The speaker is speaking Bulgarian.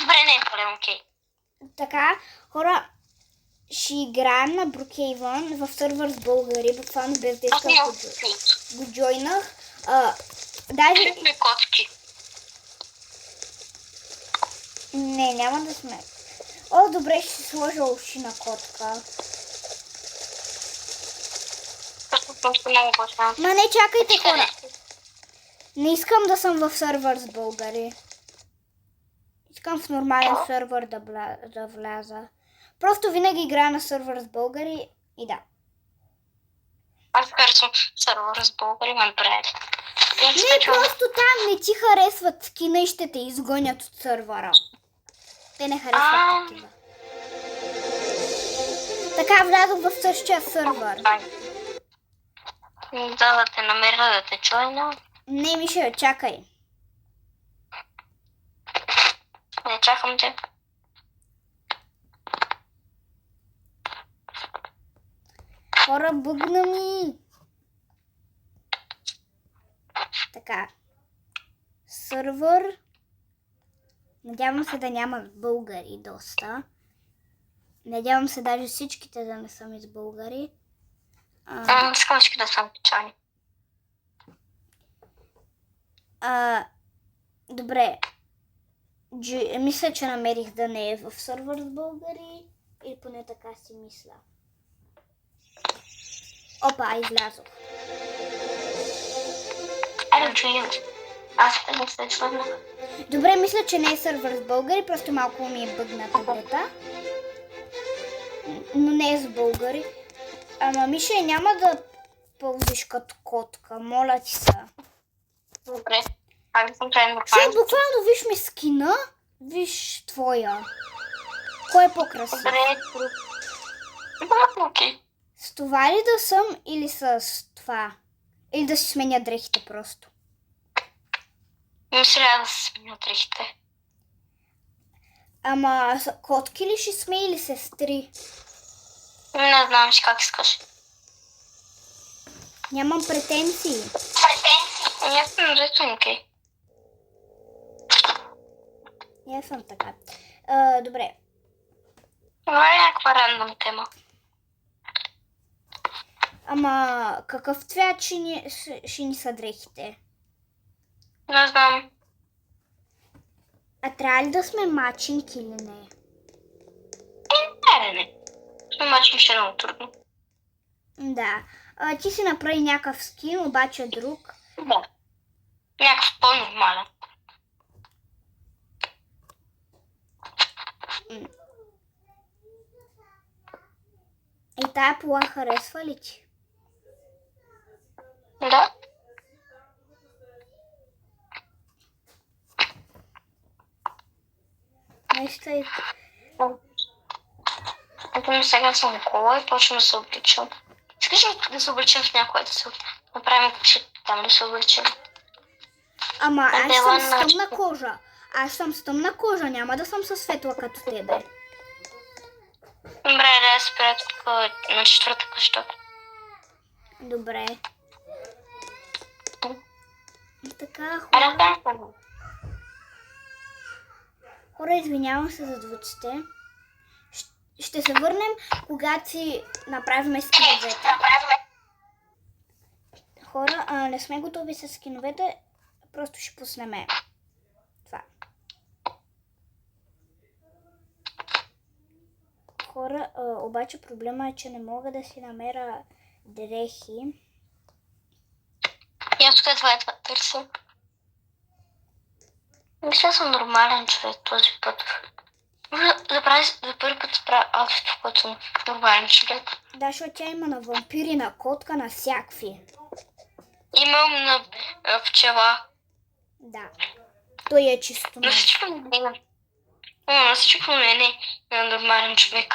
Добре, не е проблем, окей. Така, хора, ще играем на Brookhaven в сървър с българи, буквално без да искам го джойнах. Даже... Сме котки. Не, няма да сме. О, добре, ще си сложа уши на котка. Ма не, чакайте, хора. Не искам да съм в сървър с българи. Искам в нормален сървър да вляза. Просто винаги играя на сървър с българи и да. Аз харесвам сървър с българи, ме бред. Не, просто там не ти харесват скина и ще те изгонят от сървъра. Те не харесват такива. Така влязох в същия сървър. Да те намеря да те чуя. Не, Мишел, чакай. Не чакам те. Хора, бъгна ми. Така. Сървър. Надявам се да няма българи доста. Надявам се даже всичките да не са ми с българи. Искам всички да са печани. Добре. Мисля, че намерих да не е в сървър с българи. Или поне така си мисля. Опа, излязох. Айде, чуя. Аз не се чувам. Добре, мисля, че не е сървър с българи, просто малко ми е бъгна таблета. Но не е с българи. Ама, Мише, няма да пълзиш като котка, моля ти се. Добре. Аз съм трайно Човек, буквално виж ми скина, виж твоя. Кой е по-красив? Добре. Окей. С това ли да съм или с това? Или да си сменя дрехите просто? Мисля да се сменя дрехите. Ама котки ли ще сме или сестри? Не знам си как искаш. Нямам претенции. Аз съм взето окей. Я съм така. Добре. Това е някаква рандом тема. Ама какъв цвят ще ни са дрехите? Не знам. А трябва ли да сме мачинки или не? Не. Мачинки ще е много трудно. Да. Ти си направи някакъв скин, обаче друг. Да. Някакъв по-нормален. И тая пола харесва ли ти? Да. Нещо е... Ето сега съм кола и почвам да се обличам. Искаш ли да се обличам в някоя да се направим че там да се обличам? Ама аз съм с тъмна кожа. Аз съм с тъмна кожа, няма да съм със светла като тебе. Добре, да спря тук на четвърта къща. Добре. Така, хора, извинявам се за звуците. Ще се върнем, когато си направим скиновете. Хора, не сме готови с скиновете, просто ще пуснем това. Хора, обаче проблема е, че не мога да си намеря дрехи. И аз тук това търся. Мисля, съм нормален човек този път. За първи път правя аутфит, в който съм нормален човек. Да, защото тя има на вампири, на котка, на всякакви. Имам на пчела. Да. Той е чисто. На всичко не е нормален човек.